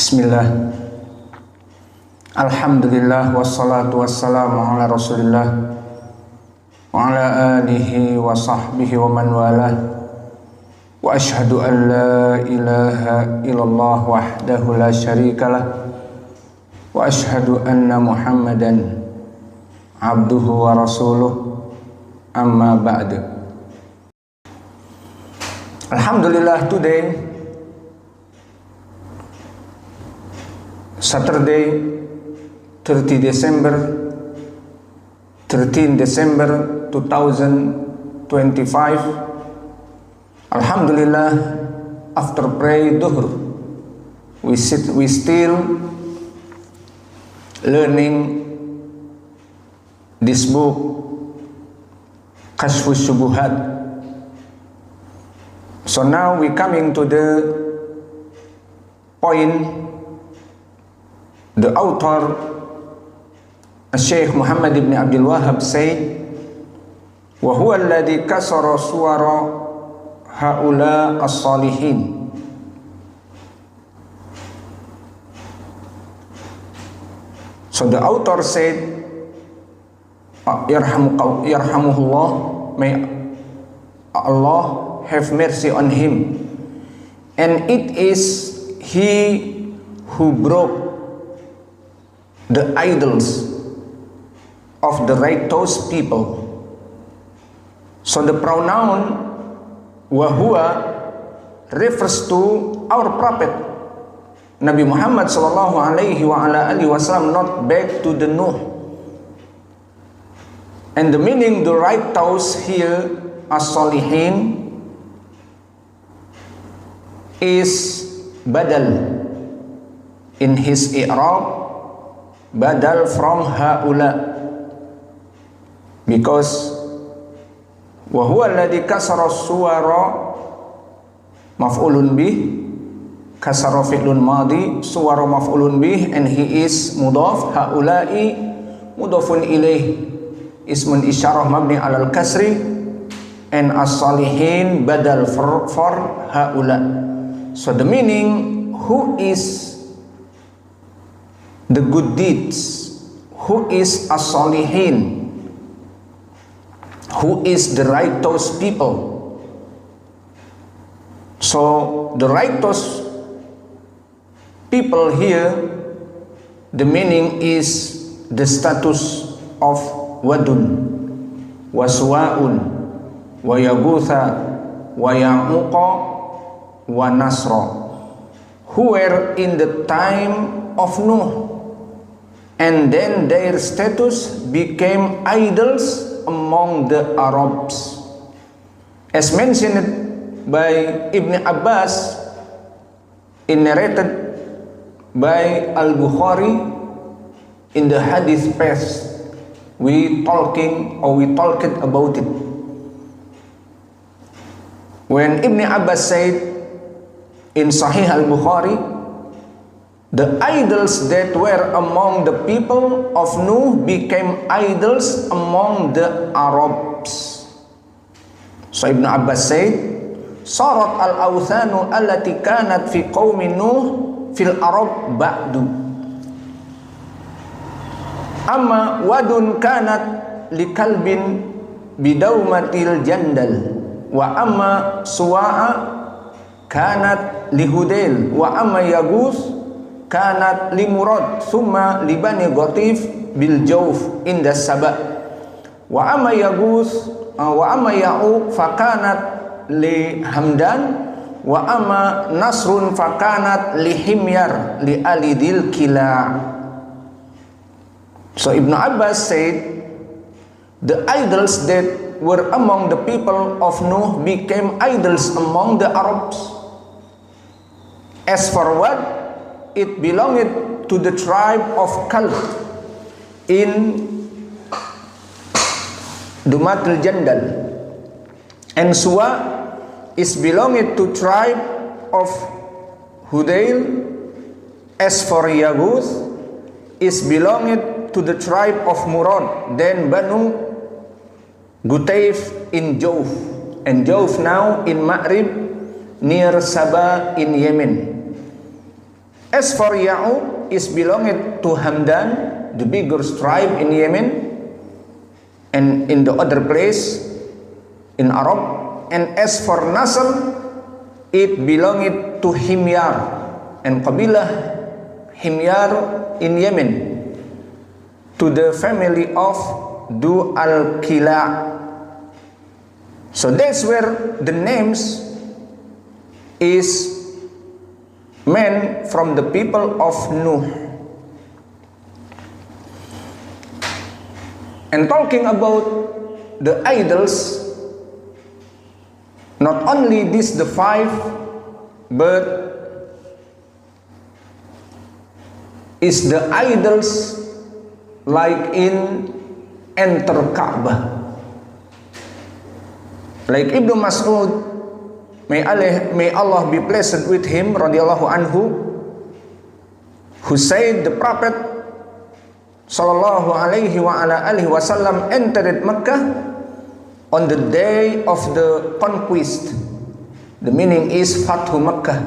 Bismillah. Alhamdulillah wassalatu wassalamu ala Rasulillah wa ala alihi wa sahbihi wa man walah. Wa ashhadu an la ilaha illallah wahdahu la syarikalah wa ashhadu anna Muhammadan abduhu wa rasuluh, amma ba'du. Alhamdulillah, today Saturday 13 December 2025. Alhamdulillah, after pray Dhuhr, we still learning this book Kashfus Syubuhat. So now we coming to the point. The author, Syekh Muhammad ibn Abdul Wahhab, said, "Wa huwa alladhi kasara suwara haula as-salihin." So the author said, Yarhamuhullah, may Allah have mercy on him. And it is he who broke the idols of the righteous people. So the pronoun wahua refers to our prophet Nabi Muhammad sallallahu alaihi wasallam, not back to the Nuh. And the meaning the righteous here as salihin is badal in his i'rab, badal from haula, because wa huwa alladhi kasara suwara maf'ulun bih, kasara fi'lun madi, suwara maf'ulun bih, and he is mudhaf, haula'i mudhafun ilaih, ismun isyarah mabni alal kasri, and as-salihin badal for haula. So the meaning, who is the good deeds, who is as-salihin, who is the righteous people. So the righteous people here, the meaning is the status of wadun, waswa'un, wa yagutha, wa ya'uqa, wa nasra, who were in the time of Nuh, and then their status became idols among the Arabs, as mentioned by Ibn Abbas, narrated by Al-Bukhari in the hadith past. We talked about it when Ibn Abbas said in Sahih Al-Bukhari, the idols that were among the people of Nuh became idols among the Arabs. So Ibn Abbas said, Sarat al-awthanu allati kanat fi qawmi Nuh fil Arab ba'du. Amma wadun kanat li kalbin bidawmatil jandal, wa amma suwa'a kanat li hudail, wa amma yaguth kanat li murad, thumma li bani Ghatif bil Jawf inda Saba, wa amma yaguth wa amma ya'uq fakanat li Hamdan, wa amma nasrun fakanat li Himyar li alidil Kila. So Ibn Abbas said the idols that were among the people of Nuh became idols among the Arabs. As for what? It belonged to the tribe of Kalb in Dumatul Jandal, and Suwa is belonged to tribe of Hudail. As for Yaguth, is belonged to the tribe of Murad, then Banu Gutayf in Jawf, and Jawf now in Ma'rib near Sabah in Yemen. As for Ya'ub, is belonged to Hamdan, the biggest tribe in Yemen, and in the other place in Arab. And as for Nasr, it belonged to Himyar, and Qabilah Himyar in Yemen, to the family of Du al-Kila. So that's where the names is men from the people of Nuh. And talking about the idols, not only this the 5, but is the idols like in enter Ka'bah. Like Ibnu Mas'ud, may Allah be pleased with him, radhiyallahu anhu, who said the Prophet sallallahu alaihi wa ala alihi wasallam entered Mecca on the day of the conquest. The meaning is Fathu Makkah.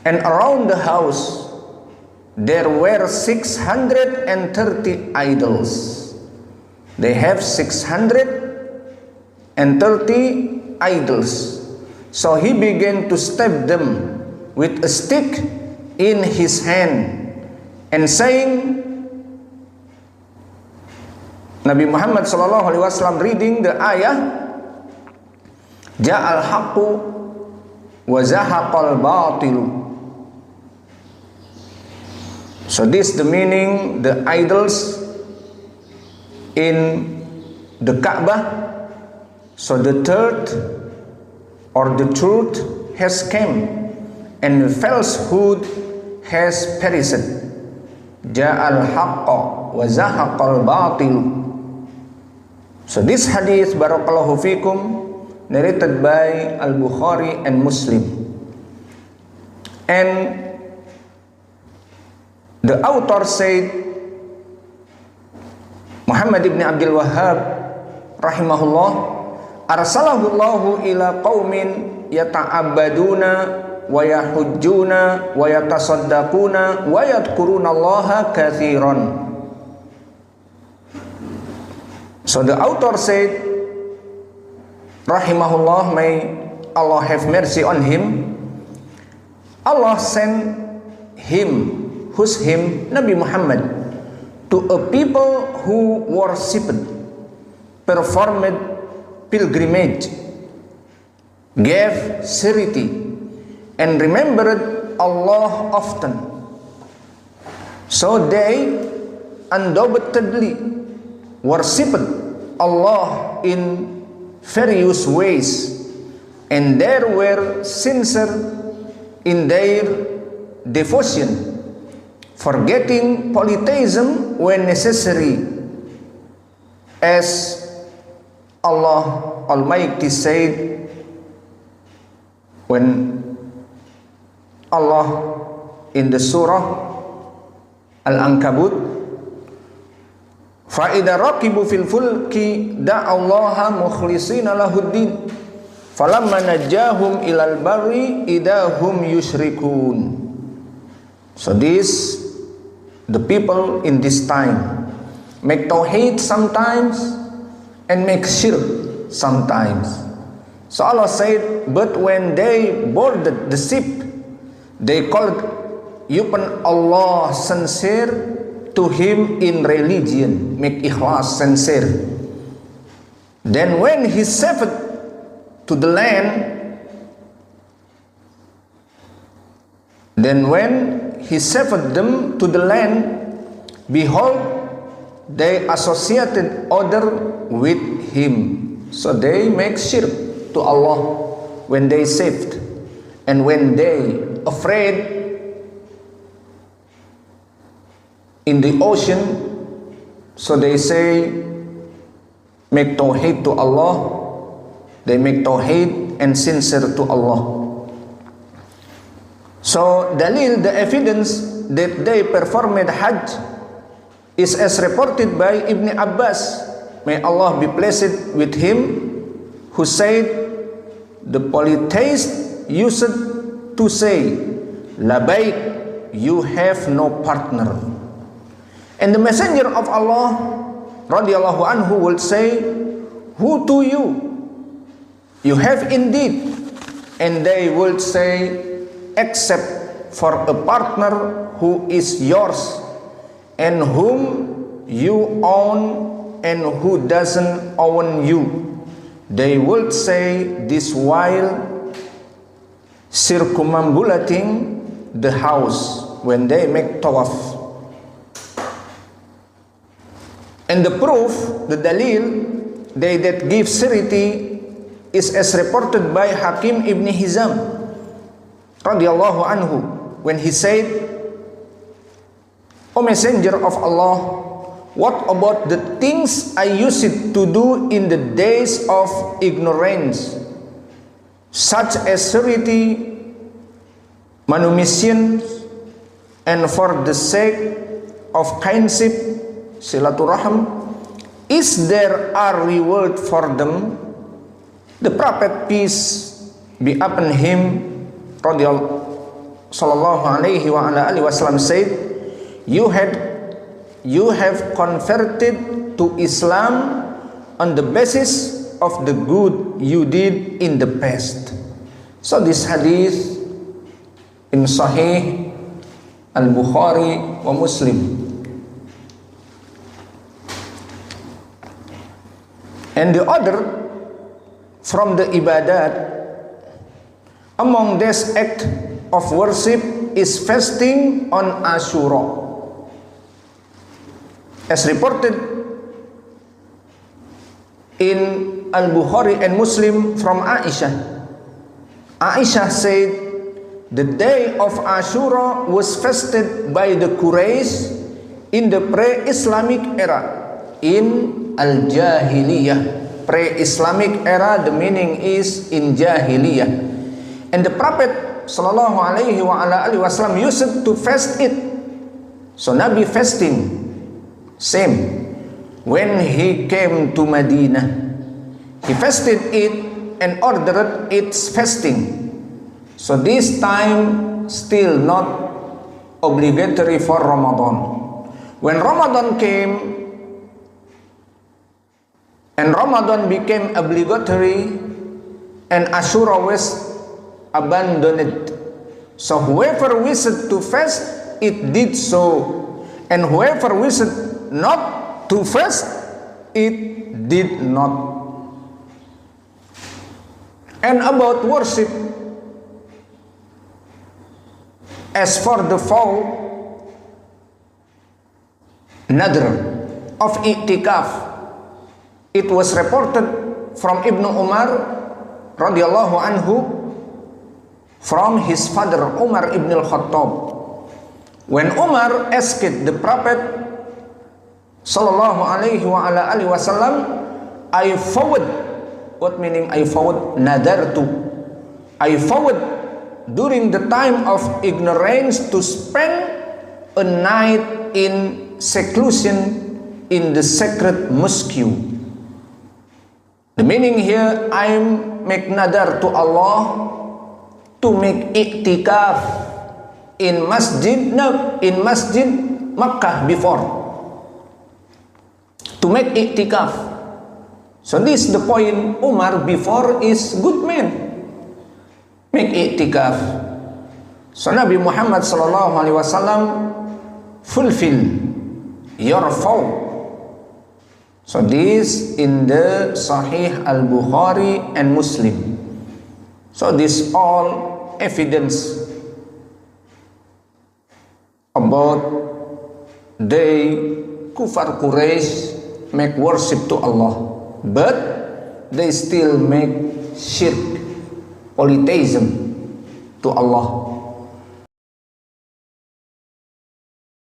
And around the house there were 630 idols. They have 630 idols. So he began to stab them with a stick in his hand and saying, Nabi Muhammad SAW reading the ayah, Ja'al haqqu wa zahaqal batilu. So this the meaning, the idols in the Kaabah. So the third or the truth has come and the falsehood has perished. Ja'al haqqa wa zahaqal batilu. So this hadith, barakallahu fikum, narrated by Al-Bukhari and Muslim. And the author said, Muhammad ibn Abdul Wahhab rahimahullah, arsalahu Allahu ila qaumin yata'abbaduna wa yahujjuna wa yatasaddaquna wa yadhkuruna Allaha katsiran. So the author said, rahimahullah, may Allah have mercy on him, Allah sent him, who's him? Nabi Muhammad, to a people who worshipped, performed pilgrimage, gave charity, and remembered Allah often. So they undoubtedly worshipped Allah in various ways, and they were sincere in their devotion, forgetting polytheism when necessary, as Allah Almighty said when Allah in the surah Al-Ankabut, فَإِذَا رَكِبُوا فِي الْفُلْكِ دَعَوْا اللَّهَ مُخْلِصِينَ لَهُ الدِّينَ فَلَمَّا نَجَّاهُمْ إِلَى الْبَرِّ إِذَا هُمْ يُشْرِكُونَ. So this, the people in this time make tawheed sometimes and make shirk sometimes. So Allah said, but when they boarded the ship, they called upon Allah sincere to him in religion, make ikhlas sincere. Then when he saved to the land, them to the land, behold, they associated other with him. So they make shirk to Allah when they saved, and when they afraid in the ocean, so they say make tawheed to Allah. They make tawheed and sincere to Allah. So dalil, the evidence that they performed Hajj is as reported by Ibn Abbas, may Allah be pleased with him, who said the polytheists used to say labaik you have no partner. And the messenger of Allah radhiyallahu anhu will say, who to you? You have indeed. And they will say, except for a partner who is yours and whom you own and who doesn't own you. They will say this while circumambulating the house when they make tawaf. And the proof, the dalil, they that give surety is as reported by Hakim ibn Hizam radiyallahu anhu when he said, O Messenger of Allah, what about the things I used to do in the days of ignorance, such as surety, manumission, and for the sake of kindship, silaturahim, is there a reward for them? The Prophet, peace be upon him, sallallahu alaihi wasallam, said, you have converted to Islam on the basis of the good you did in the past. So this hadith in Sahih Al-Bukhari wa Muslim. And the other from the ibadat, among this act of worship is fasting on Ashura. As reported in Al-Bukhari and Muslim from Aisha. Aisha said, the day of Ashura was fasted by the Quraysh in the pre-Islamic era, in Al-Jahiliyah. Pre-Islamic era, the meaning is in Jahiliyah. And the Prophet sallallahu alaihi wasallam used to fast it. So Nabi fasting, same. When he came to Medina, he fasted it and ordered its fasting. So this time still not obligatory for Ramadan. When Ramadan came and Ramadan became obligatory and Ashura was abandoned. So whoever wished to fast, it did so. And whoever wished not to fast, it did not. And about worship, as for the vow, nadr of i'tikaf, it was reported from Ibn Umar radhiyallahu anhu from his father Umar ibn al-Khattab. When Umar asked the Prophet sallallahu alaihi wasallam, I vowed, what meaning I vowed? Nadartu. I vowed during the time of ignorance to spend a night in seclusion in the sacred mosque. The meaning here, I make nadar to Allah to make i'tikaf in Masjid Makkah before. To make i'tikaf. So this is the point. Umar before is good man. Make i'tikaf. So Nabi Muhammad sallallahu alaihi wasallam fulfill your vow. So this in the Sahih Al-Bukhari and Muslim. So this all evidence about they kufar Quraysh make worship to Allah, but they still make shirk, polytheism to Allah.